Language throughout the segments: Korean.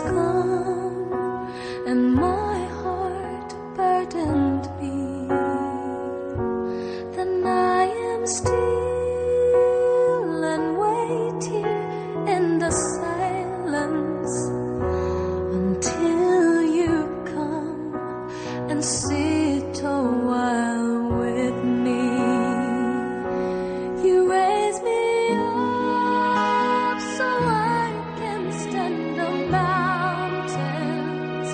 come and my heart burdened be, then I am still and wait here in the silence until you come and sit a while with me. You raise me up so I can stand the mountains.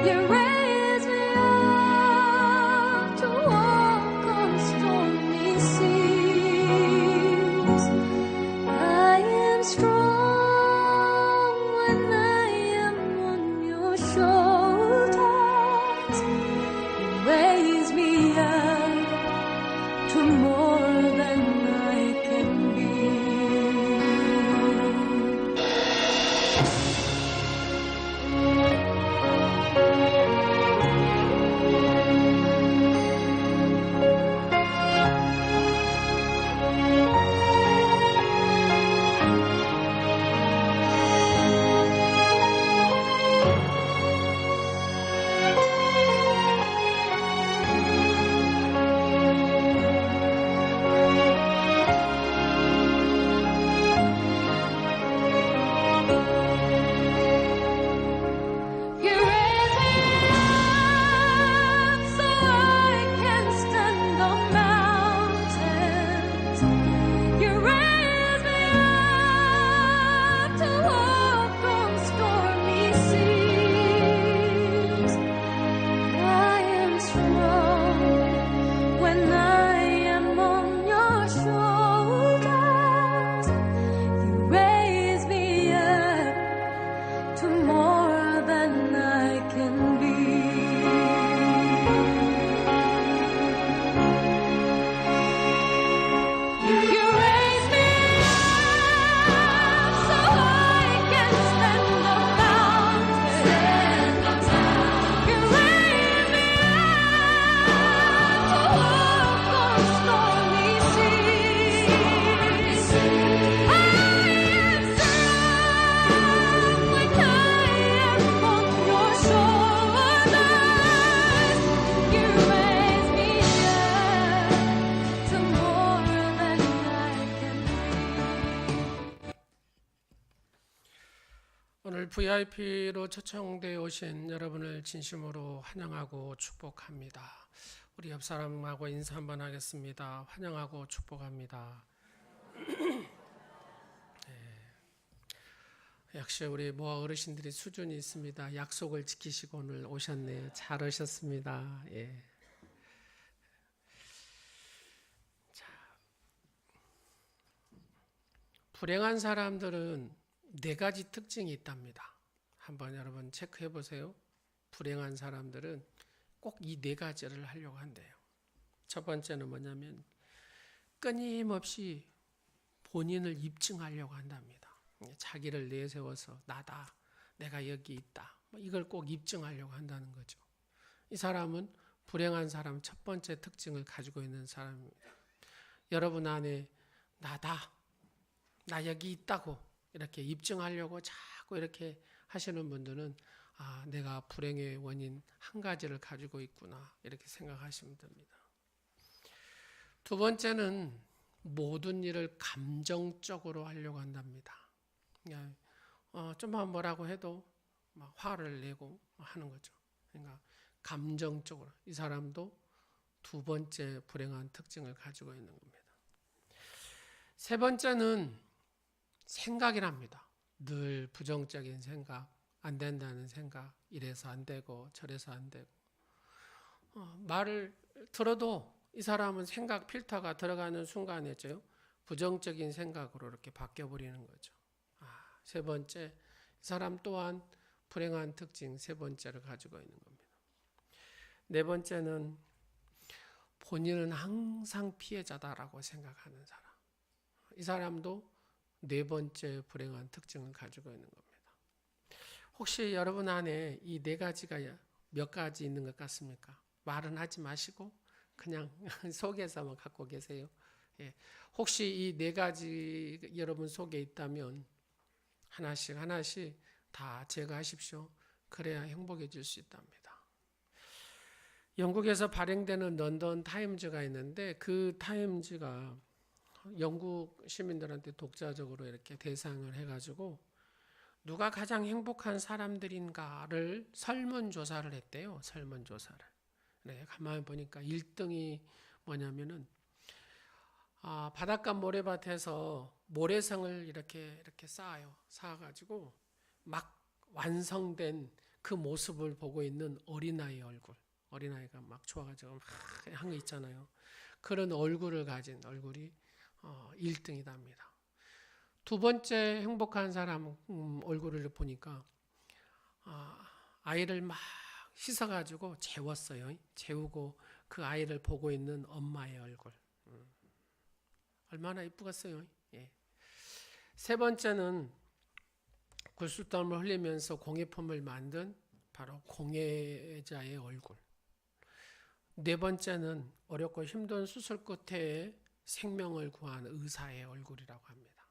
You raise me up to walk on stormy seas. I am strong when I am on your shoulders. You raise me up to more than I can be. You raise me up so I can stand the mountains. You raise me up to walk on stormy seas. I am strong when I am on your shoulders. You raise me up to more than I can be. You raise me up so I can stand the mountains. You raise me up to walk on stormy seas. I am strong when I am on your shoulders. You raise me up to more than I can be. 오늘 VIP로 초청되어 오신 여러분을 진심으로 환영하고 축복합니다. 우리 옆 사람하고 인사 한번 하겠습니다. 환영하고 축복합니다. 역시 우리 모아 어르신들이 수준이 있습니다. 약속을 지키시고 오늘 오셨네요. 잘 오셨습니다. 예. 자, 불행한 사람들은 네 가지 특징이 있답니다. 한번 여러분 체크해 보세요. 불행한 사람들은 꼭 이 네 가지를 하려고 한대요. 첫 번째는 뭐냐면 끊임없이 본인을 입증하려고 한답니다. 자기를 내세워서 나다, 내가 여기 있다, 이걸 꼭 입증하려고 한다는 거죠. 이 사람은 불행한 사람 첫 번째 특징을 가지고 있는 사람입니다. 여러분 안에 나다, 나 여기 있다고 이렇게 입증하려고 자꾸 이렇게 하시는 분들은 내가 불행의 원인 한 가지를 가지고 있구나 이렇게 생각하시면 됩니다. 두 번째는 모든 일을 감정적으로 하려고 한답니다. 좀만 뭐라고 해도 막 화를 내고 하는 거죠. 그러니까 감정적으로 이 사람도 두 번째 불행한 특징을 가지고 있는 겁니다. 세 번째는 생각이랍니다. 늘 부정적인 생각, 안 된다는 생각, 이래서 안 되고 저래서 안 되고 말을 들어도 이 사람은 생각 필터가 들어가는 순간에죠. 부정적인 생각으로 이렇게 바뀌어버리는 거죠. 세 번째, 이 사람 또한 불행한 특징 세 번째를 가지고 있는 겁니다. 네 번째는 본인은 항상 피해자다라고 생각하는 사람. 이 사람도 네 번째 불행한 특징을 가지고 있는 겁니다. 혹시 여러분 안에 이 네 가지가 몇 가지 있는 것 같습니까? 말은 하지 마시고 그냥 속에서만 갖고 계세요. 예. 혹시 이 네 가지 여러분 속에 있다면 하나씩 다 제거하십시오. 그래야 행복해질 수 있답니다. 영국에서 발행되는 런던 타임즈가 있는데 그 타임즈가 영국 시민들한테 독자적으로 이렇게 대상을 해가지고 누가 가장 행복한 사람들인가를 설문조사를 했대요. 설문조사를. 네, 가만히 보니까 1등이 뭐냐면은 바닷가 모래밭에서 모래성을 이렇게 쌓아요. 쌓아가지고 막 완성된 그 모습을 보고 있는 어린아이 얼굴. 어린아이가 막 좋아가지고 막 한 거 있잖아요. 그런 얼굴을 가진 얼굴이 1등이답니다. 두 번째 행복한 사람 얼굴을 보니까 아이를 막 씻어가지고 재웠어요. 재우고 그 아이를 보고 있는 엄마의 얼굴. 얼마나 이쁘겠어요. 예. 세 번째는 구슬땀을 흘리면서 공예품을 만든 바로 공예자의 얼굴. 네 번째는 어렵고 힘든 수술 끝에 생명을 구한 의사의 얼굴이라고 합니다.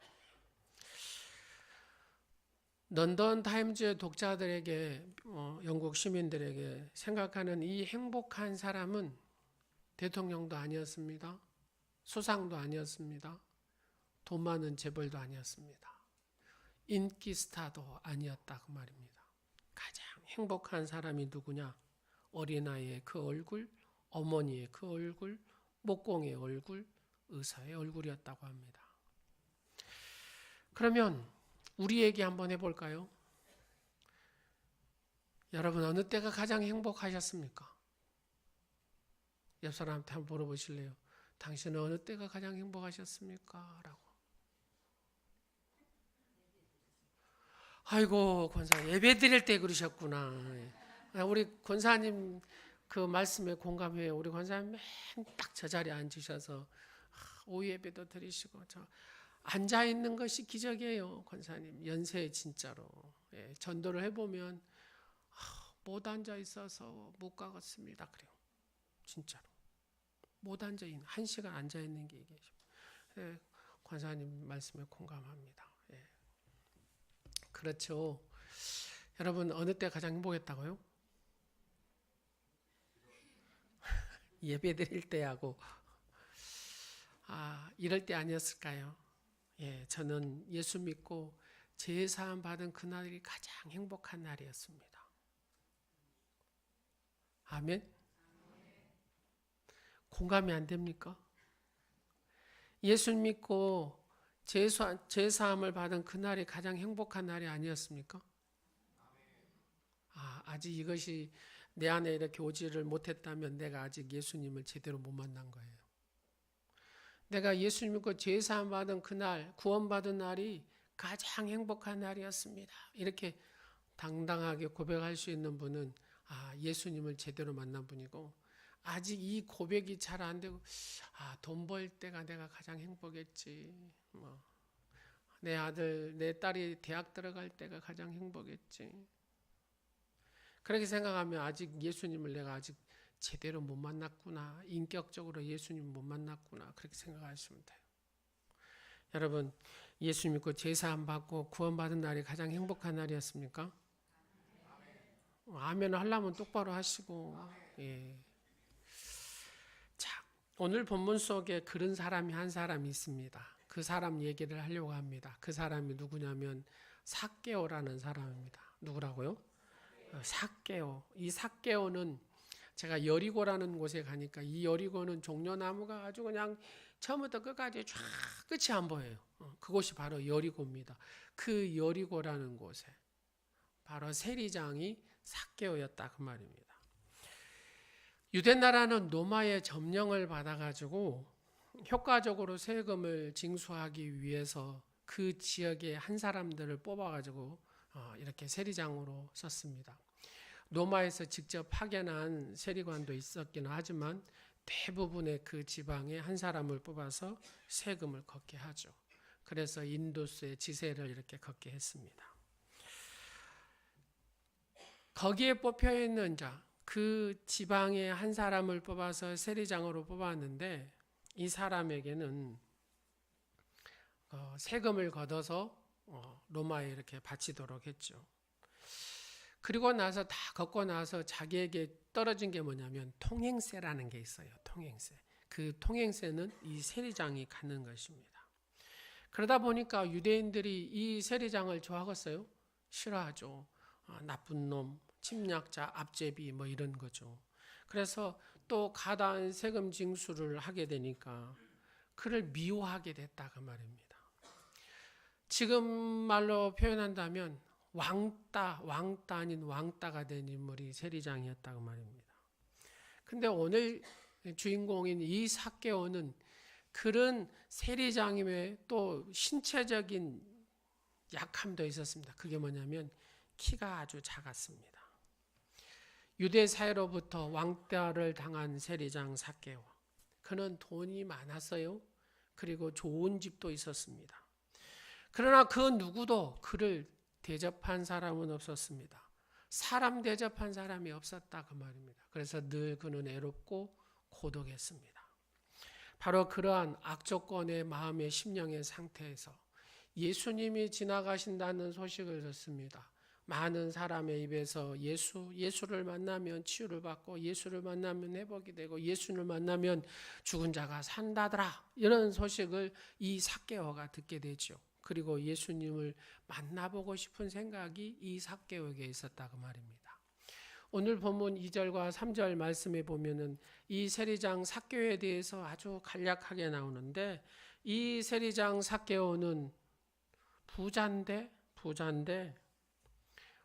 런던 타임즈의 독자들에게 영국 시민들에게 생각하는 이 행복한 사람은 대통령도 아니었습니다. 수상도 아니었습니다. 돈 많은 재벌도 아니었습니다. 인기 스타도 아니었다 그 말입니다. 가장 행복한 사람이 누구냐? 어린아이의 그 얼굴, 어머니의 그 얼굴, 목공의 얼굴, 의사의 얼굴이었다고 합니다. 그러면 우리 얘기 한번 해볼까요? 여러분 어느 때가 가장 행복하셨습니까? 옆 사람한테 한번 물어보실래요? 당신은 어느 때가 가장 행복하셨습니까? 라고. 아이고 권사님 예배 드릴 때 그러셨구나. 우리 권사님 그 말씀에 공감해요. 우리 권사님 맨 딱 저 자리에 앉으셔서 오후 예배도 드리시고 저 앉아 있는 것이 기적이에요. 권사님 연세 진짜로. 예, 전도를 해보면 못 앉아 있어서 못 가겠습니다. 그래요. 진짜로 못 앉아 있는 1시간 앉아 있는 게 이게. 예, 권사님 말씀에 공감합니다. 예. 그렇죠. 여러분 어느 때 가장 행복했다고요? 예배 드릴 때하고 이럴 때 아니었을까요? 예, 저는 예수 믿고 제사함 받은 그날이 가장 행복한 날이었습니다. 아멘. 공감이 안 됩니까? 예수 믿고 제사함을 받은 그날이 가장 행복한 날이 아니었습니까? 아직 이것이 내 안에 이렇게 오지를 못했다면 내가 아직 예수님을 제대로 못 만난 거예요. 내가 예수 믿고 제사함 받은 그날, 구원받은 날이 가장 행복한 날이었습니다. 이렇게 당당하게 고백할 수 있는 분은 예수님을 제대로 만난 분이고, 아직 이 고백이 잘 안 되고 돈 벌 때가 내가 가장 행복했지, 내 아들 내 딸이 대학 들어갈 때가 가장 행복했지, 그렇게 생각하면 아직 예수님을 내가 아직 제대로 못 만났구나, 인격적으로 예수님 못 만났구나, 그렇게 생각하시면 돼요. 여러분 예수 믿고 제사함 받고 구원받은 날이 가장 행복한 날이었습니까? 아멘 하려면 똑바로 하시고. 예. 자, 오늘 본문 속에 그런 사람이 한 사람이 있습니다. 그 사람 얘기를 하려고 합니다. 그 사람이 누구냐면 삭개오라는 사람입니다. 누구라고요? 삭개오. 이 삭개오는 제가 여리고라는 곳에 가니까 이 여리고는 종려나무가 아주 그냥 처음부터 끝까지 쫙 끝이 안 보여요. 그곳이 바로 여리고입니다. 그 여리고라는 곳에 바로 세리장이 삭개오였다 그 말입니다. 유대 나라는 로마의 점령을 받아가지고 효과적으로 세금을 징수하기 위해서 그 지역의 한 사람들을 뽑아가지고 이렇게 세리장으로 썼습니다. 로마에서 직접 파견한 세리관도 있었기는 하지만 대부분의 그 지방에 한 사람을 뽑아서 세금을 걷게 하죠. 그래서 인도수의 지세를 이렇게 걷게 했습니다. 거기에 뽑혀 있는 자, 그 지방의 한 사람을 뽑아서 세리장으로 뽑았는데 이 사람에게는 세금을 걷어서 로마에 이렇게 바치도록 했죠. 그리고 나서 다 걷고 나서 자기에게 떨어진 게 뭐냐면 통행세라는 게 있어요. 통행세. 그 통행세는 이 세리장이 갖는 것입니다. 그러다 보니까 유대인들이 이 세리장을 좋아하겠어요? 싫어하죠. 나쁜 놈, 침략자, 압제비 뭐 이런 거죠. 그래서 또 가다한 세금 징수를 하게 되니까 그를 미워하게 됐다 그 말입니다. 지금 말로 표현한다면 왕따 아닌 왕따가 된 인물이 세리장이었다고 말입니다. 근데 오늘 주인공인 이 삭개오는 그런 세리장임에 또 신체적인 약함도 있었습니다. 그게 뭐냐면 키가 아주 작았습니다. 유대 사회로부터 왕따를 당한 세리장 삭개오. 그는 돈이 많았어요. 그리고 좋은 집도 있었습니다. 그러나 그 누구도 그를 대접한 사람은 없었습니다. 사람 대접한 사람이 없었다 그 말입니다. 그래서 늘 그는 애롭고 고독했습니다. 바로 그러한 악조건의 마음의 심령의 상태에서 예수님이 지나가신다는 소식을 듣습니다. 많은 사람의 입에서 예수를 만나면 치유를 받고 예수를 만나면 회복이 되고 예수를 만나면 죽은 자가 산다더라 이런 소식을 이 삭개오가 듣게 되죠. 그리고 예수님을 만나보고 싶은 생각이 이 삭개오에게 있었다고 말입니다. 오늘 본문 2절과 3절 말씀에 보면은 이 세리장 삭개오에 대해서 아주 간략하게 나오는데 이 세리장 삭개오는 부자인데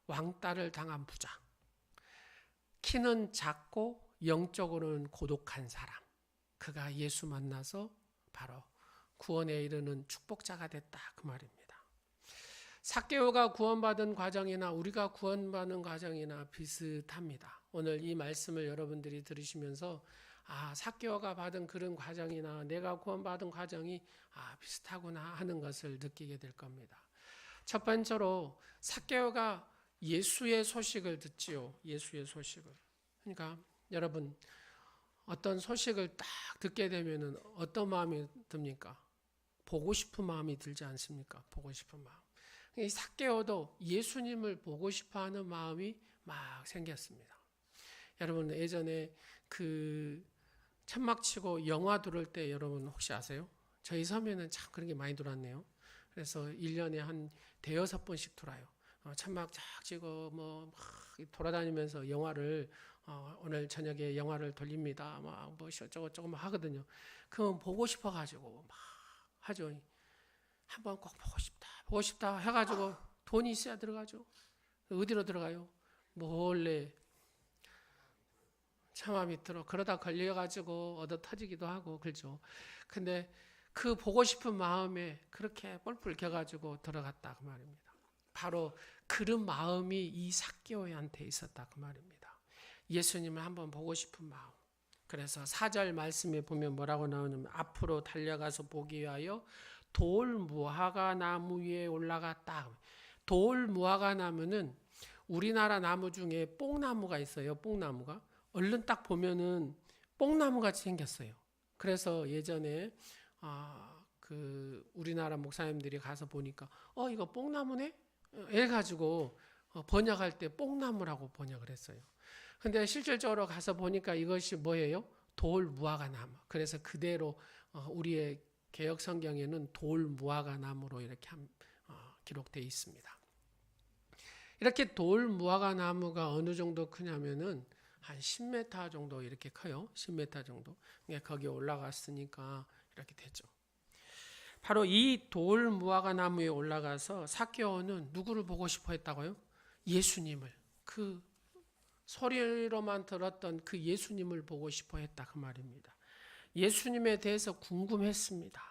왕따를 당한 부자. 키는 작고 영적으로는 고독한 사람. 그가 예수 만나서 바로 구원에 이르는 축복자가 됐다 그 말입니다. 삭개오가 구원받은 과정이나 우리가 구원받는 과정이나 비슷합니다. 오늘 이 말씀을 여러분들이 들으시면서 삭개오가 받은 그런 과정이나 내가 구원받은 과정이 비슷하구나 하는 것을 느끼게 될 겁니다. 첫 번째로 삭개오가 예수의 소식을 듣지요. 예수의 소식을. 그러니까 여러분 어떤 소식을 딱 듣게 되면은 어떤 마음이 듭니까? 보고 싶은 마음이 들지 않습니까? 보고 싶은 마음. 이 삭개오도 예수님을 보고 싶어하는 마음이 막 생겼습니다. 여러분 예전에 그 천막 치고 영화 들어올 때 여러분 혹시 아세요? 저희 섬에는 참 그런 게 많이 들어왔네요. 그래서 1년에 한 대여섯 번씩 돌아요. 천막 쫙 치고 뭐 돌아다니면서 영화를 오늘 저녁에 영화를 돌립니다. 뭐 어쩌고 하거든요. 그럼 보고 싶어가지고 막 하죠. 한번 꼭 보고 싶다 해가지고 돈이 있어야 들어가죠. 어디로 들어가요? 몰래 차마 밑으로 그러다 걸려가지고 얻어 터지기도 하고 그렇죠. 근데 그 보고 싶은 마음에 그렇게 뿔뿔 껴가지고 들어갔다 그 말입니다. 바로 그런 마음이 이 삭개오한테 있었다 그 말입니다. 예수님을 한번 보고 싶은 마음. 그래서 4절 말씀에 보면 뭐라고 나오냐면 앞으로 달려가서 보기 위하여 돌 무화과 나무 위에 올라갔다. 돌 무화과 나무는 우리나라 나무 중에 뽕나무가 있어요. 뽕나무가 얼른 딱 보면은 뽕나무 같이 생겼어요. 그래서 예전에 그 우리나라 목사님들이 가서 보니까 이거 뽕나무네? 해가지고 번역할 때 뽕나무라고 번역을 했어요. 근데 실질적으로 가서 보니까 이것이 뭐예요? 돌 무화과 나무. 그래서 그대로 우리의 개역 성경에는 돌 무화과 나무로 이렇게 기록되어 있습니다. 이렇게 돌 무화과 나무가 어느 정도 크냐면은 한 10m 정도 이렇게 커요. 10m 정도. 거기에 올라갔으니까 이렇게 되죠. 바로 이 돌 무화과 나무에 올라가서 삭개오는 누구를 보고 싶어 했다고요? 예수님을. 그 소리로만 들었던 그 예수님을 보고 싶어 했다 그 말입니다. 예수님에 대해서 궁금했습니다.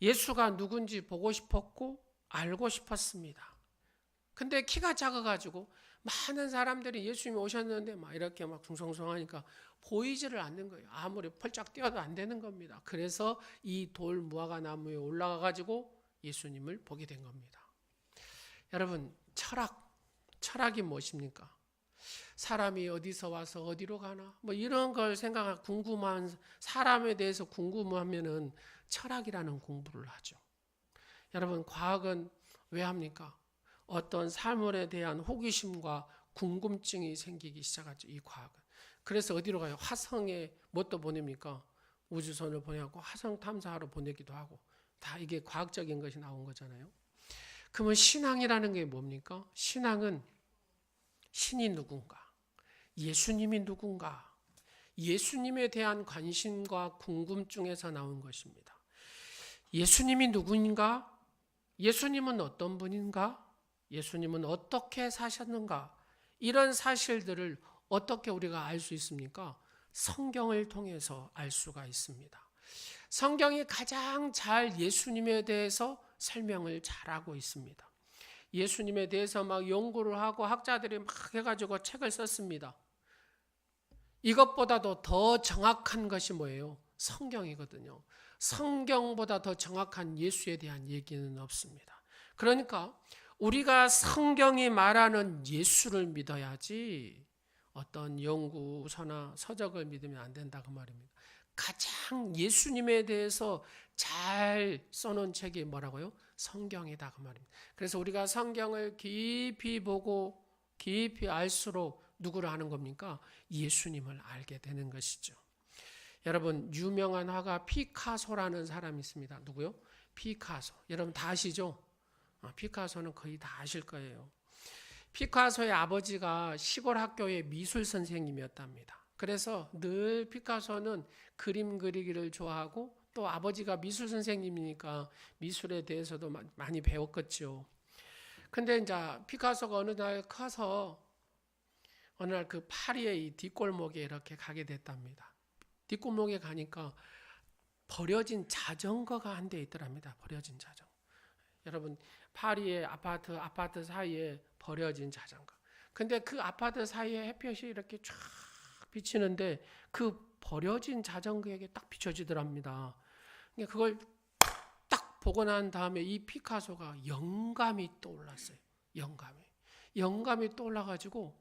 예수가 누군지 보고 싶었고 알고 싶었습니다. 근데 키가 작아가지고 많은 사람들이 예수님이 오셨는데 막 이렇게 막 둥성성하니까 보이지를 않는 거예요. 아무리 펄쩍 뛰어도 안 되는 겁니다. 그래서 이 돌 무화과 나무에 올라가가지고 예수님을 보게 된 겁니다. 여러분 철학이 무엇입니까? 사람이 어디서 와서 어디로 가나 뭐 이런 걸 생각하고 궁금한 사람에 대해서 궁금하면은 철학이라는 공부를 하죠. 여러분 과학은 왜 합니까? 어떤 사물에 대한 호기심과 궁금증이 생기기 시작하죠. 이 과학은. 그래서 어디로 가요? 화성에 뭣도 보냅니까? 우주선을 보내고 화성 탐사하러 보내기도 하고 다 이게 과학적인 것이 나온 거잖아요. 그러면 신앙이라는 게 뭡니까? 신앙은 신이 누군가, 예수님이 누군가, 예수님에 대한 관심과 궁금증에서 나온 것입니다. 예수님이 누구인가? 예수님은 어떤 분인가? 예수님은 어떻게 사셨는가? 이런 사실들을 어떻게 우리가 알 수 있습니까? 성경을 통해서 알 수가 있습니다. 성경이 가장 잘 예수님에 대해서 설명을 잘하고 있습니다. 예수님에 대해서 막 연구를 하고 학자들이 막 해가지고 책을 썼습니다. 이것보다도 더 정확한 것이 뭐예요? 성경이거든요. 성경보다 더 정확한 예수에 대한 얘기는 없습니다. 그러니까 우리가 성경이 말하는 예수를 믿어야지 어떤 연구서나 서적을 믿으면 안 된다 그 말입니다. 가장 예수님에 대해서 잘 써놓은 책이 뭐라고요? 성경이다 그 말입니다. 그래서 우리가 성경을 깊이 보고 깊이 알수록 누구를 아는 겁니까? 예수님을 알게 되는 것이죠. 여러분 유명한 화가 피카소라는 사람이 있습니다. 누구요? 피카소. 여러분 다 아시죠? 피카소는 거의 다 아실 거예요. 피카소의 아버지가 시골 학교의 미술 선생님이었답니다. 그래서 늘 피카소는 그림 그리기를 좋아하고 또 아버지가 미술 선생님이니까 미술에 대해서도 많이 배웠겠죠. 근데 이제 피카소가 어느 날 커서 어느 날 그 파리의 이 뒷골목에 이렇게 가게 됐답니다. 뒷골목에 가니까 버려진 자전거가 한 대 있더랍니다. 버려진 자전거. 여러분 파리의 아파트 사이에 버려진 자전거. 근데 그 아파트 사이에 햇볕이 이렇게 쫙 비치는데 그 버려진 자전거에게 딱 비춰지더랍니다. 그걸 딱 보고 난 다음에 이 피카소가 영감이 떠올랐어요. 영감이 떠올라가지고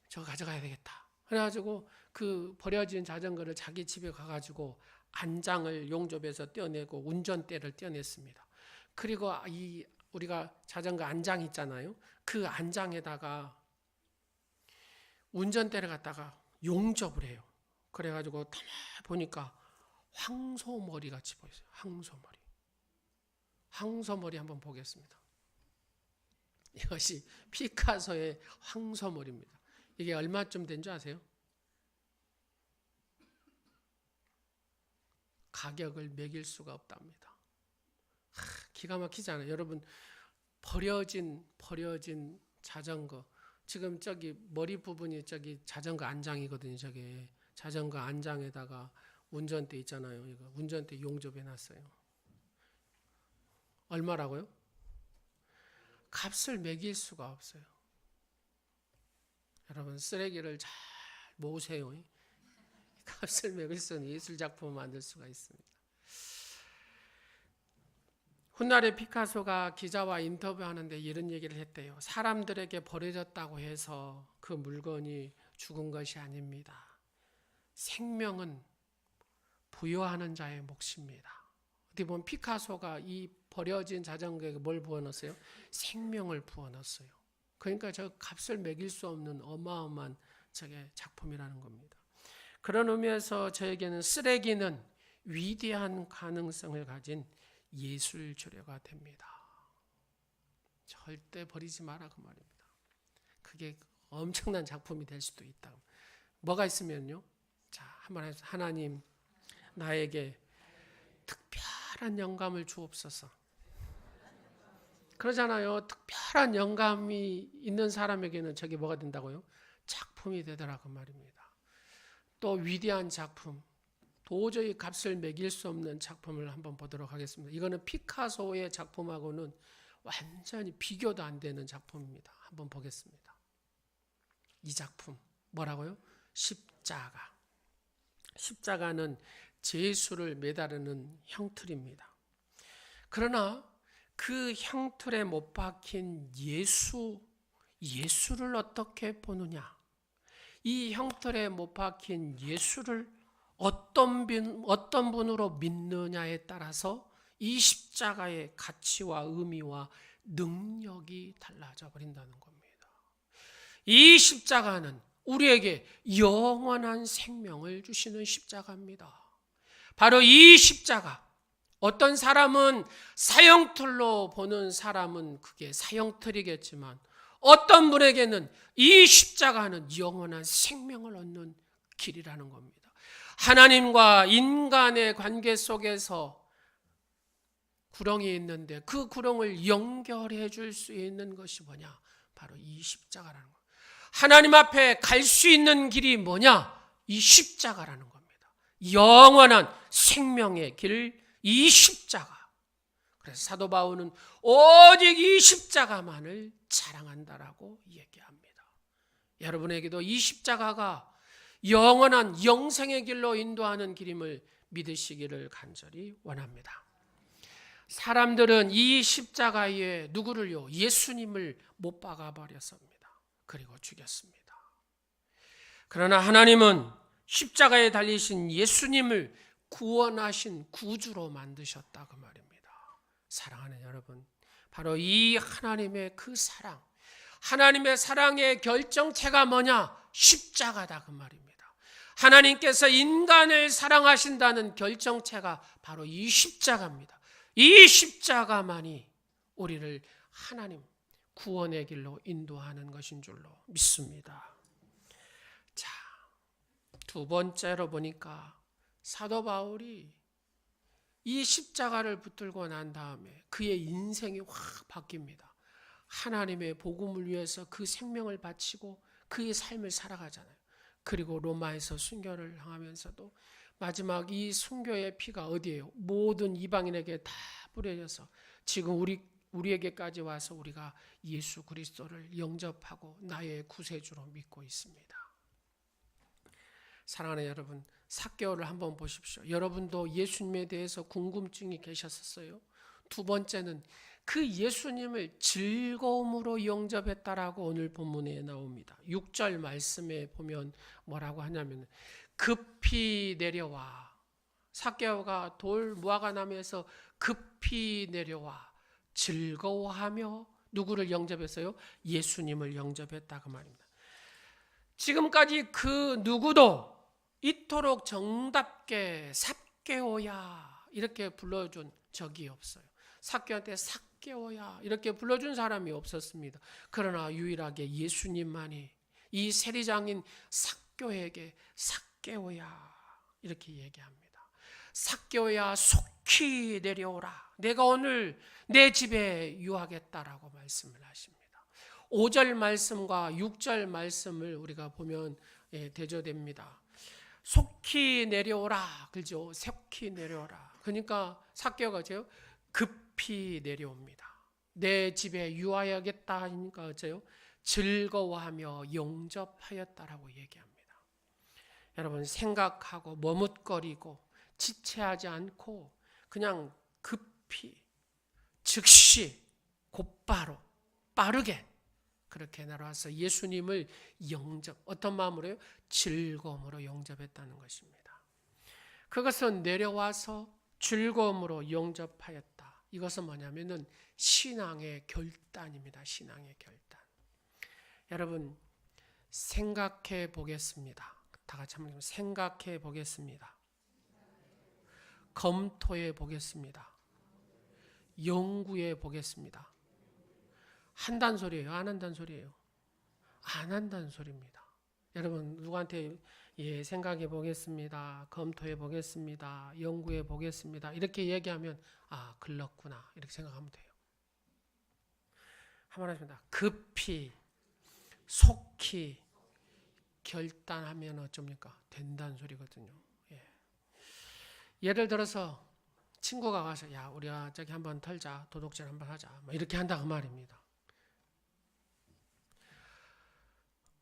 저거 가져가야 되겠다. 그래가지고 그 버려진 자전거를 자기 집에 가가지고 안장을 용접해서 떼어내고 운전대를 떼어냈습니다. 그리고 우리가 자전거 안장 있잖아요. 그 안장에다가 운전대를 갖다가 용접을 해요. 그래가지고 가만히 보니까 황소머리 같이 보였어요. 황소머리 한번 보겠습니다. 이것이 피카소의 황소머리입니다. 이게 얼마쯤 된 줄 아세요? 가격을 매길 수가 없답니다. 기가 막히잖아요. 여러분 버려진 자전거. 지금 저기 머리 부분이 저기 자전거 안장이거든요. 저게 자전거 안장에다가 운전대 있잖아요. 이거 운전대 용접해 놨어요. 얼마라고요? 값을 매길 수가 없어요. 여러분 쓰레기를 잘 모으세요. 값을 매길 수 있는 예술 작품을 만들 수가 있습니다. 훗날에 피카소가 기자와 인터뷰하는데 이런 얘기를 했대요. 사람들에게 버려졌다고 해서 그 물건이 죽은 것이 아닙니다. 생명은 부여하는 자의 몫입니다. 어디 보면 피카소가 이 버려진 자전거에 뭘 부어넣었어요? 생명을 부어넣었어요. 그러니까 저 값을 매길 수 없는 어마어마한 저게 작품이라는 겁니다. 그런 의미에서 저에게는 쓰레기는 위대한 가능성을 가진 예술 조례가 됩니다. 절대 버리지 마라 그 말입니다. 그게 엄청난 작품이 될 수도 있다. 뭐가 있으면요? 자, 한번 해서 하나님 나에게 특별한 영감을 주옵소서. 그러잖아요. 특별한 영감이 있는 사람에게는 저게 뭐가 된다고요? 작품이 되더라 그 말입니다. 또 위대한 작품, 도저히 값을 매길 수 없는 작품을 한번 보도록 하겠습니다. 이거는 피카소의 작품하고는 완전히 비교도 안 되는 작품입니다. 한번 보겠습니다. 이 작품 뭐라고요? 십자가. 십자가는 제수를 매다르는 형틀입니다. 그러나 그 형틀에 못 박힌 예수를 어떻게 보느냐? 이 형틀에 못 박힌 예수를 어떤 분으로 믿느냐에 따라서 이 십자가의 가치와 의미와 능력이 달라져 버린다는 겁니다. 이 십자가는 우리에게 영원한 생명을 주시는 십자가입니다. 바로 이 십자가, 어떤 사람은 사형틀로 보는 사람은 그게 사형틀이겠지만 어떤 분에게는 이 십자가는 영원한 생명을 얻는 길이라는 겁니다. 하나님과 인간의 관계 속에서 구렁이 있는데 그 구렁을 연결해 줄 수 있는 것이 뭐냐? 바로 이 십자가라는 거예요. 하나님 앞에 갈 수 있는 길이 뭐냐? 이 십자가라는 겁니다. 영원한 생명의 길, 이 십자가. 그래서 사도 바울은 오직 이 십자가만을 자랑한다라고 얘기합니다. 여러분에게도 이 십자가가 영원한 영생의 길로 인도하는 길임을 믿으시기를 간절히 원합니다. 사람들은 이 십자가에 누구를요? 예수님을 못 박아 버렸습니다. 그리고 죽였습니다. 그러나 하나님은 십자가에 달리신 예수님을 구원하신 구주로 만드셨다 그 말입니다. 사랑하는 여러분, 바로 이 하나님의 그 사랑, 하나님의 사랑의 결정체가 뭐냐? 십자가다 그 말입니다. 하나님께서 인간을 사랑하신다는 결정체가 바로 이 십자가입니다. 이 십자가만이 우리를 하나님 구원의 길로 인도하는 것인 줄로 믿습니다. 자, 두 번째로 보니까 사도 바울이 이 십자가를 붙들고 난 다음에 그의 인생이 확 바뀝니다. 하나님의 복음을 위해서 그 생명을 바치고 그의 삶을 살아가잖아요. 그리고 로마에서 순교를 향하면서도 마지막 이 순교의 피가 어디예요? 모든 이방인에게 다 뿌려져서 지금 우리에게까지 와서 우리가 예수 그리스도를 영접하고 나의 구세주로 믿고 있습니다. 사랑하는 여러분, 삭개오를 한번 보십시오. 여러분도 예수님에 대해서 궁금증이 계셨었어요? 두 번째는 그 예수님을 즐거움으로 영접했다라고 오늘 본문에 나옵니다. 6절 말씀에 보면 뭐라고 하냐면 급히 내려와, 삭개오가 돌 무화과나무에서 급히 내려와 즐거워하며 누구를 영접했어요? 예수님을 영접했다 그 말입니다. 지금까지 그 누구도 이토록 정답게 삭개오야 이렇게 불러준 적이 없어요. 삭개오한테 삭개오야 이렇게 불러준 사람이 없었습니다. 그러나 유일하게 예수님만이 이 세리장인 삭개오에게 삭개오야 이렇게 얘기합니다. 삭개오야 속히 내려오라. 내가 오늘 내 집에 유하겠다라고 말씀을 하십니다. 5절 말씀과 6절 말씀을 우리가 보면 대조됩니다. 속히 내려오라. 그죠? 속히 내려오라. 그러니까 삭개오가 급히 내려옵니다. 내 집에 유하여야겠다 하니까 어째요? 즐거워하며 영접하였다라고 얘기합니다. 여러분, 생각하고 머뭇거리고 지체하지 않고 그냥 급히 즉시 곧바로 빠르게 그렇게 날아와서 예수님을 어떤 마음으로요? 즐거움으로 영접했다는 것입니다. 그것은 내려와서 즐거움으로 영접하였다. 이것은 뭐냐면은 신앙의 결단입니다. 신앙의 결단. 여러분, 생각해 보겠습니다. 다 같이 한번 생각해 보겠습니다. 검토해 보겠습니다. 연구해 보겠습니다. 한다는 소리예요? 안 한다는 소리예요? 안 한다는 소리입니다. 여러분, 누구한테 생각해 보겠습니다. 검토해 보겠습니다. 연구해 보겠습니다. 이렇게 얘기하면 글렀구나 이렇게 생각하면 돼요. 한번 하십니다. 급히 속히 결단하면 어쩝니까? 된다는 소리거든요. 예를 들어서 친구가 와서 우리가 저기 한번 털자, 도둑질 한번 하자 이렇게 한다 그 말입니다.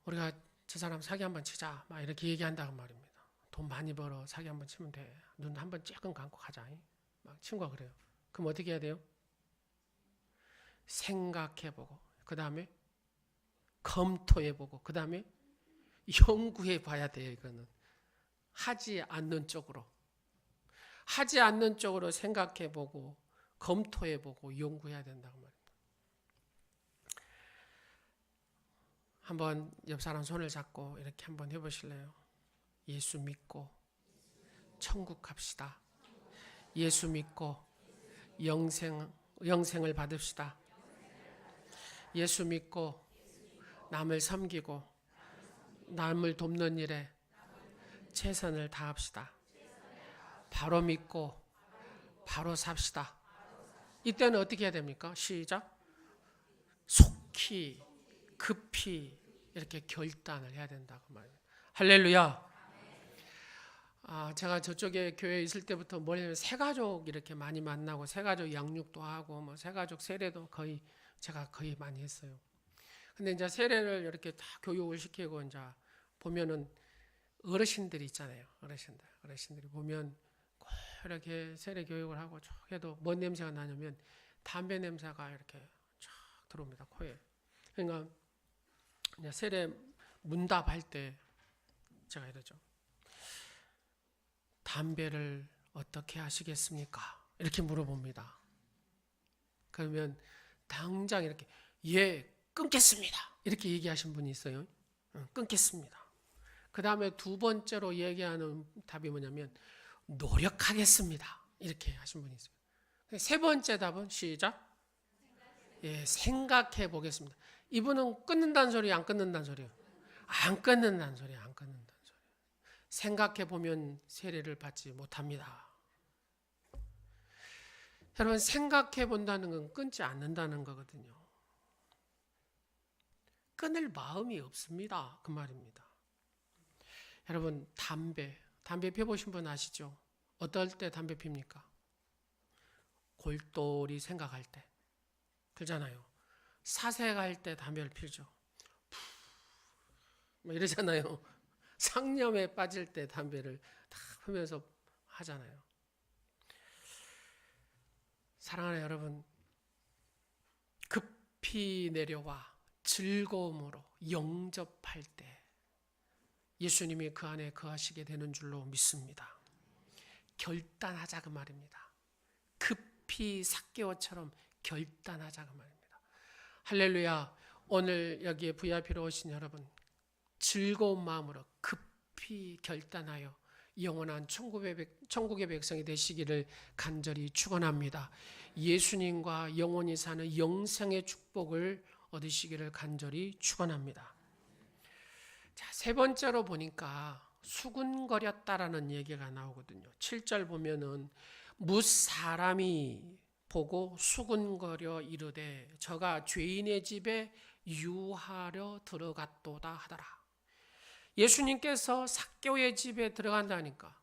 우리가 저 사람 사기 한번 치자 이렇게 얘기한다 그 말입니다. 돈 많이 벌어 사기 한번 치면 돼. 눈 한번 쬐끔 감고 가자 막 친구가 그래요. 그럼 어떻게 해야 돼요? 생각해보고 그 다음에 검토해보고 그 다음에 연구해봐야 돼요. 이거는 하지 않는 쪽으로 생각해보고 검토해보고 연구해야 된다고 말입니다. 한번 옆 사람 손을 잡고 이렇게 한번 해보실래요? 예수 믿고 천국 갑시다. 예수 믿고 영생을 받읍시다. 예수 믿고 남을 섬기고 남을 돕는 일에 최선을 다합시다. 바로 믿고 바로 삽시다. 이때는 어떻게 해야 됩니까? 시작. 속히 급히 이렇게 결단을 해야 된다고 말입니다. 할렐루야. 제가 저쪽에 교회에 있을 때부터 뭐냐면 새가족 이렇게 많이 만나고 새가족 양육도 하고 뭐 새가족 세례도 제가 거의 많이 했어요. 근데 이제 세례를 이렇게 다 교육을 시키고 이제 보면은 어르신들이 있잖아요. 어르신들이 보면 꼭 이렇게 세례 교육을 하고 쭉 해도 뭔 냄새가 나냐면 담배 냄새가 이렇게 쫙 들어옵니다. 코에. 그러니까 이제 세례 문답할 때 제가 이러죠. 담배를 어떻게 하시겠습니까? 이렇게 물어봅니다. 그러면 당장 이렇게 끊겠습니다. 이렇게 얘기하신 분이 있어요. 끊겠습니다. 그 다음에 두 번째로 얘기하는 답이 뭐냐면 노력하겠습니다. 이렇게 하신 분이 있어요. 세 번째 답은 시작. 생각해 보겠습니다. 이분은 끊는다는 소리, 안 끊는다는 소리요? 안 끊는다는 소리. 생각해 보면 세례를 받지 못합니다. 여러분, 생각해 본다는 건 끊지 않는다는 거거든요. 끊을 마음이 없습니다. 그 말입니다. 여러분, 담배 펴보신 분 아시죠? 어떨 때 담배 핍니까? 골똘히 생각할 때. 그러잖아요. 사색할 때 담배를 피우죠. 뭐 이러잖아요. 상념에 빠질 때 담배를 다 피면서 하잖아요. 사랑하는 여러분, 급히 내려와 즐거움으로 영접할 때 예수님이 그 안에 거하시게 되는 줄로 믿습니다. 결단하자 그 말입니다. 급히 삭개오처럼 결단하자 그 말입니다. 할렐루야. 오늘 여기에 VIP로 오신 여러분, 즐거운 마음으로 급히 결단하여 영원한 천국의 백성이 되시기를 간절히 축원합니다. 예수님과 영원히 사는 영생의 축복을 얻으시기를 간절히 축원합니다. 자, 세 번째로 보니까 수군거렸다라는 얘기가 나오거든요. 7절 보면은 무사람이 보고 수군거려 이르되 저가 죄인의 집에 유하려 들어갔도다 하더라. 예수님께서 삭개오의 집에 들어간다니까.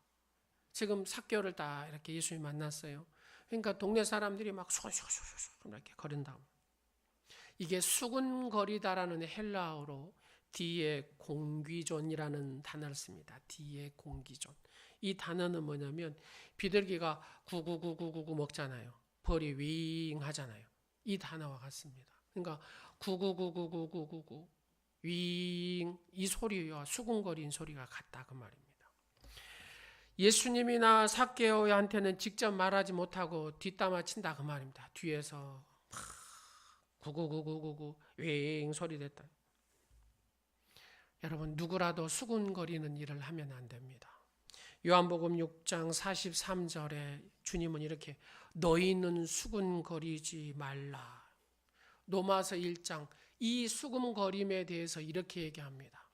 지금 삭개오를 다 이렇게 예수님이 만났어요. 그러니까 동네 사람들이 막 소소소소 이렇게 거린다. 이게 수군거리다라는 헬라어로 뒤에 공귀존이라는 단어를 씁니다. 뒤에 공귀존. 이 단어는 뭐냐면 비둘기가 구구구구구구 먹잖아요. 벌이 윙 하잖아요. 이 단어와 같습니다. 그러니까 구구구구구구구구 윙 이 소리와 수군거린 소리가 같다 그 말입니다. 예수님이나 삭개오한테는 직접 말하지 못하고 뒷담화 친다 그 말입니다. 뒤에서 구구구구구구 윙 소리 됐다. 여러분, 누구라도 수군거리는 일을 하면 안 됩니다. 요한복음 6장 43절에 주님은 이렇게 너희는 수군거리지 말라. 로마서 1장 이 수군거림에 대해서 이렇게 얘기합니다.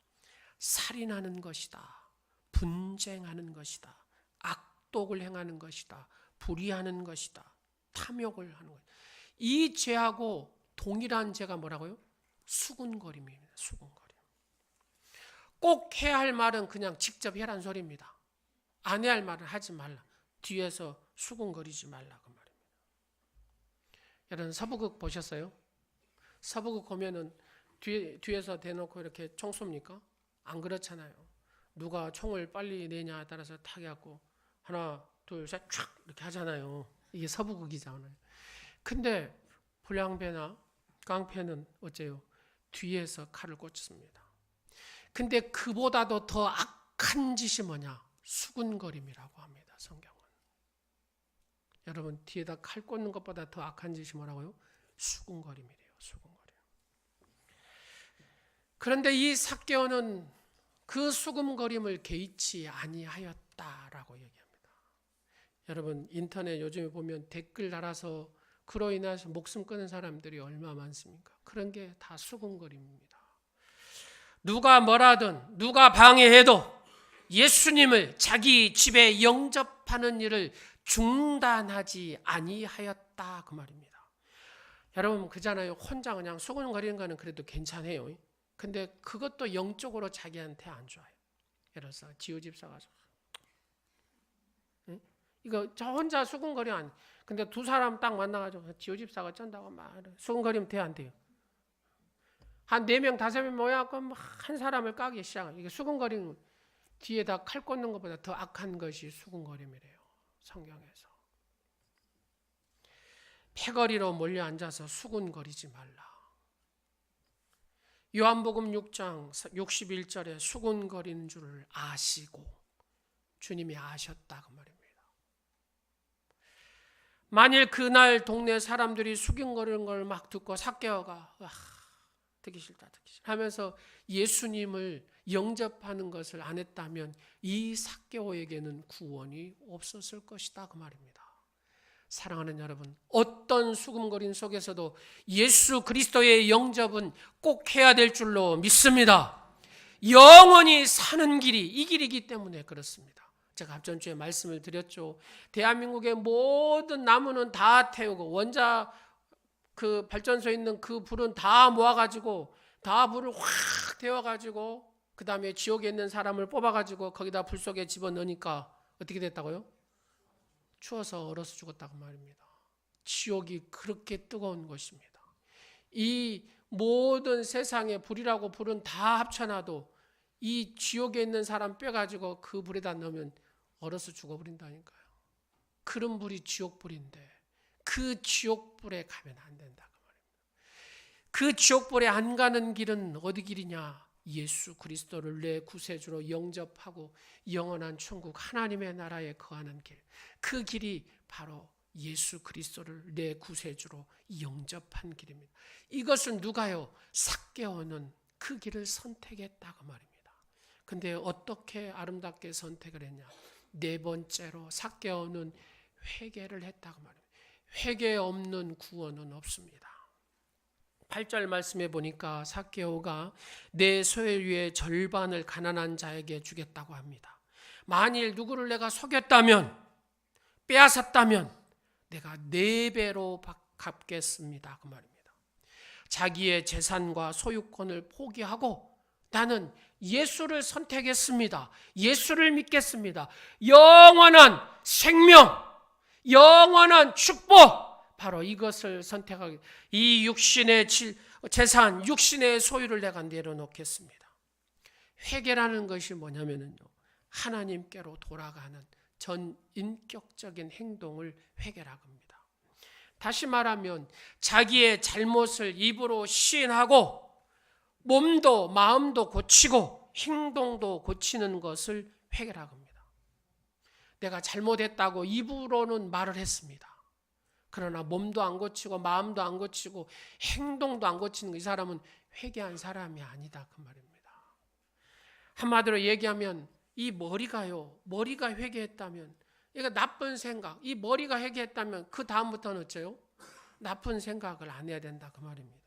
살인하는 것이다. 분쟁하는 것이다. 악독을 행하는 것이다. 불의하는 것이다. 탐욕을 하는 것이다. 이 죄하고 동일한 죄가 뭐라고요? 수군거림입니다. 수군거림. 꼭 해야 할 말은 그냥 직접 해라는 소리입니다. 안 해야 할 말은 하지 말라. 뒤에서 수군거리지 말라 그 말입니다. 여러분 서부극 보셨어요? 서부극 보면은 뒤에서 대놓고 이렇게 총 쏩니까? 안 그렇잖아요. 누가 총을 빨리 내냐에 따라서 타게하고 하나 둘 셋 촥 이렇게 하잖아요. 이게 서부극이잖아요. 근데 불량배나 깡패는 어째요? 뒤에서 칼을 꽂습니다. 근데 그보다도 더 악한 짓이 뭐냐? 수군거림이라고 합니다. 성경은. 여러분 뒤에다 칼 꽂는 것보다 더 악한 짓이 뭐라고요? 수군거림이래요. 수군거림. 그런데 이 삭개오는 그 수금거림을 개의치 아니하였다라고 얘기합니다. 여러분 인터넷 요즘에 보면 댓글 달아서 그로 인해서 목숨 끊은 사람들이 얼마 많습니까? 그런 게 다 수금거림입니다. 누가 뭐라든 누가 방해해도 예수님을 자기 집에 영접하는 일을 중단하지 아니하였다 그 말입니다. 여러분 그잖아요. 혼자 그냥 수근거리는 거는 그래도 괜찮아요. 근데 그것도 영적으로 자기한테 안 좋아요. 예를 들어서 지우 집사가 이거 저 혼자 수근거리면 안 돼. 근데 두 사람 딱 만나가지고 지우 집사가 쩐다고 막 수근거리면 돼 안 돼요? 한 4명 5명 모여갖고 한 사람을 까기 시작해요. 이게 수근거리는 뒤에다 칼 꽂는 것보다 더 악한 것이 수근거림이래요. 성경에서. 패거리로 몰려 앉아서 수근거리지 말라. 요한복음 6장 61절에 수근거리는 줄을 아시고 주님이 아셨다 그 말입니다. 만일 그날 동네 사람들이 수근거리는 걸 막 듣고 삭개오가 듣기 싫다 하면서 예수님을 영접하는 것을 안 했다면 이 삭개오에게는 구원이 없었을 것이다 그 말입니다. 사랑하는 여러분, 어떤 수금거림 속에서도 예수 그리스도의 영접은 꼭 해야 될 줄로 믿습니다. 영원히 사는 길이 이 길이기 때문에 그렇습니다. 제가 앞전주에 말씀을 드렸죠. 대한민국의 모든 나무는 다 태우고 원자 그 발전소에 있는 그 불은 다 모아가지고 다 불을 확 태워가지고 그 다음에 지옥에 있는 사람을 뽑아가지고 거기다 불 속에 집어넣으니까 어떻게 됐다고요? 추워서 얼어서 죽었다고 말입니다. 지옥이 그렇게 뜨거운 것입니다. 이 모든 세상에 불이라고 불은 다 합쳐놔도 이 지옥에 있는 사람 빼가지고 그 불에다 넣으면 얼어서 죽어버린다니까요. 그런 불이 지옥불인데 그 지옥불에 가면 안 된다 그 말입니다. 그 지옥불에 안 가는 길은 어디 길이냐? 예수 그리스도를 내 구세주로 영접하고 영원한 천국 하나님의 나라에 거하는 길. 그 길이 바로 예수 그리스도를 내 구세주로 영접한 길입니다. 이것은 누가요? 삭개오는 그 길을 선택했다고 말입니다. 근데 어떻게 아름답게 선택을 했냐? 4번째로 삭개오는 회개를 했다고 말입니다. 회개 없는 구원은 없습니다. 8절 말씀에 보니까 삭개오가 내 소유의 절반을 가난한 자에게 주겠다고 합니다. 만일 누구를 내가 속였다면 빼앗았다면 내가 4배로 갚겠습니다 그 말입니다. 자기의 재산과 소유권을 포기하고 나는 예수를 선택했습니다. 예수를 믿겠습니다. 영원한 생명, 영원한 축복, 바로 이것을 선택하기. 이 육신의 재산, 육신의 소유를 내가 내려놓겠습니다. 회개라는 것이 뭐냐면요, 하나님께로 돌아가는 전 인격적인 행동을 회개라고 합니다. 다시 말하면 자기의 잘못을 입으로 시인하고 몸도 마음도 고치고 행동도 고치는 것을 회개라고 합니다. 내가 잘못했다고 입으로는 말을 했습니다. 그러나 몸도 안 고치고 마음도 안 고치고 행동도 안 고치는 이 사람은 회개한 사람이 아니다 그 말입니다. 한마디로 얘기하면 이 머리가 회개했다면, 이거 나쁜 생각, 이 머리가 회개했다면 그 다음부터는 어째요? 나쁜 생각을 안 해야 된다 그 말입니다.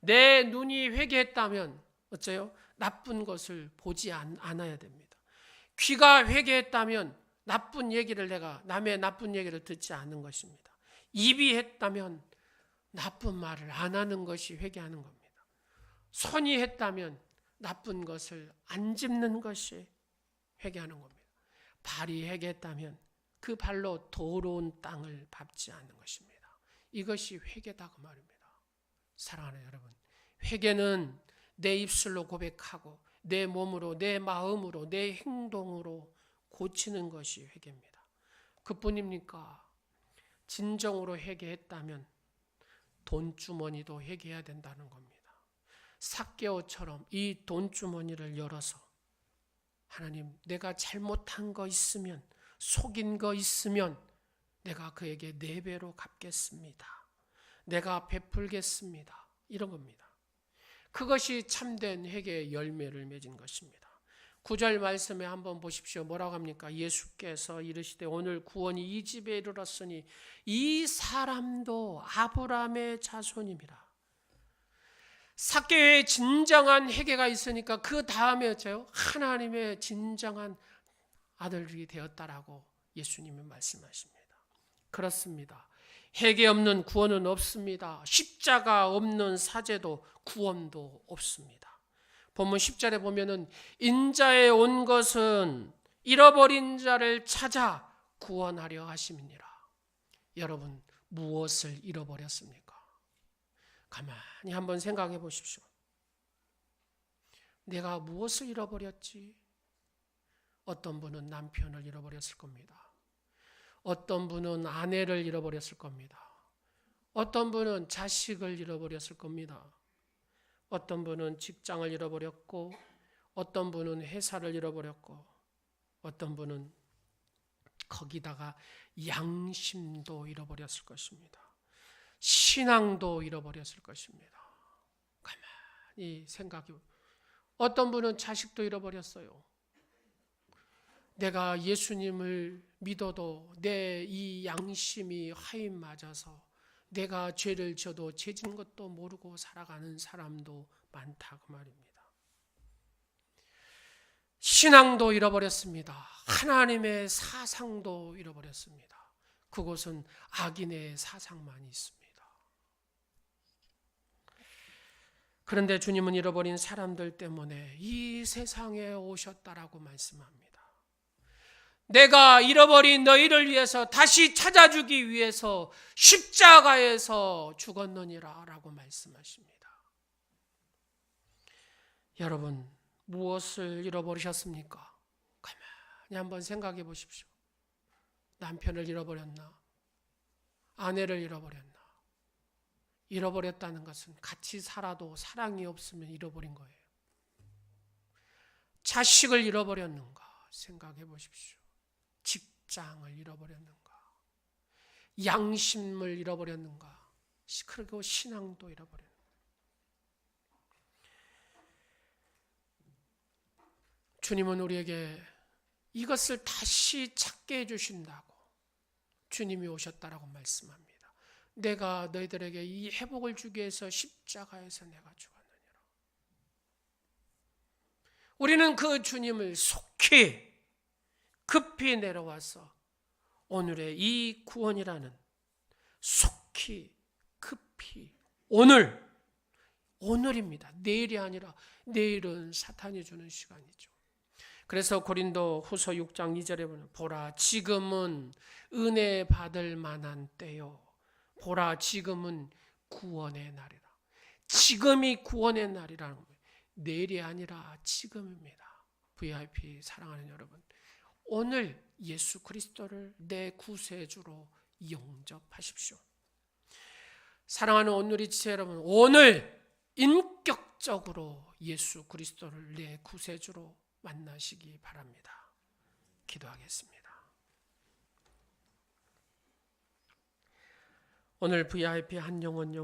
내 눈이 회개했다면 어째요? 나쁜 것을 보지 않아야 됩니다. 귀가 회개했다면 나쁜 얘기를 내가 남의 나쁜 얘기를 듣지 않는 것입니다. 입이 했다면 나쁜 말을 안 하는 것이 회개하는 겁니다. 손이 했다면 나쁜 것을 안 짚는 것이 회개하는 겁니다. 발이 회개했다면 그 발로 더러운 땅을 밟지 않는 것입니다. 이것이 회개다 그 말입니다. 사랑하는 여러분, 회개는 내 입술로 고백하고 내 몸으로, 내 마음으로, 내 행동으로 고치는 것이 회개입니다. 그뿐입니까? 진정으로 회개했다면 돈주머니도 회개해야 된다는 겁니다. 삭개오처럼 이 돈주머니를 열어서 하나님, 내가 잘못한 거 있으면, 속인 거 있으면 내가 그에게 4배로 갚겠습니다. 내가 베풀겠습니다. 이런 겁니다. 그것이 참된 회개의 열매를 맺은 것입니다. 9절 말씀에 한번 보십시오. 뭐라고 합니까? 예수께서 이르시되 오늘 구원이 이 집에 이르렀으니 이 사람도 아브라함의 자손임이라. 삭개의 진정한 회개가 있으니까 그 다음에 어째요? 하나님의 진정한 아들이 되었다라고 예수님이 말씀하십니다. 그렇습니다. 회개 없는 구원은 없습니다. 십자가 없는 사죄도 구원도 없습니다. 본문 10절에 보면은 인자에 온 것은 잃어버린 자를 찾아 구원하려 하심이니라. 여러분 무엇을 잃어버렸습니까? 가만히 한번 생각해 보십시오. 내가 무엇을 잃어버렸지? 어떤 분은 남편을 잃어버렸을 겁니다. 어떤 분은 아내를 잃어버렸을 겁니다. 어떤 분은 자식을 잃어버렸을 겁니다. 어떤 분은 직장을 잃어버렸고, 어떤 분은 회사를 잃어버렸고, 어떤 분은 거기다가 양심도 잃어버렸을 것입니다. 신앙도 잃어버렸을 것입니다. 가만히 생각해. 어떤 분은 자식도 잃어버렸어요. 내가 예수님을 믿어도 내 이 양심이 하인 맞아서 내가 죄를 져도 죄진 것도 모르고 살아가는 사람도 많다 그 말입니다. 신앙도 잃어버렸습니다. 하나님의 사상도 잃어버렸습니다. 그곳은 악인의 사상만 있습니다. 그런데 주님은 잃어버린 사람들 때문에 이 세상에 오셨다라고 말씀합니다. 내가 잃어버린 너희를 위해서 다시 찾아주기 위해서 십자가에서 죽었느니라 라고 말씀하십니다. 여러분 무엇을 잃어버리셨습니까? 가만히 한번 생각해 보십시오. 남편을 잃어버렸나? 아내를 잃어버렸나? 잃어버렸다는 것은 같이 살아도 사랑이 없으면 잃어버린 거예요. 자식을 잃어버렸는가? 생각해 보십시오. 직장을 잃어버렸는가? 양심을 잃어버렸는가? 그리고 신앙도 잃어버렸는가? 주님은 우리에게 이것을 다시 찾게 해주신다고 주님이 오셨다라고 말씀합니다. 내가 너희들에게 이 회복을 주기 위해서 십자가에서 내가 죽었느니라. 우리는 그 주님을 속히 급히 내려와서 오늘의 이 구원이라는 속히 급히 오늘입니다. 내일이 아니라 내일은 사탄이 주는 시간이죠. 그래서 고린도 후서 6장 2절에 보면 보라 지금은 은혜 받을 만한 때요. 보라 지금은 구원의 날이라. 지금이 구원의 날이라는 거예요. 내일이 아니라 지금입니다. VIP 사랑하는 여러분, 오늘 예수 그리스도를 내 구세주로 영접하십시오. 사랑하는 온누리 지체 여러분, 오늘 인격적으로 예수 그리스도를 내 구세주로 만나시기 바랍니다. 기도하겠습니다. 오늘 VIP 한 영혼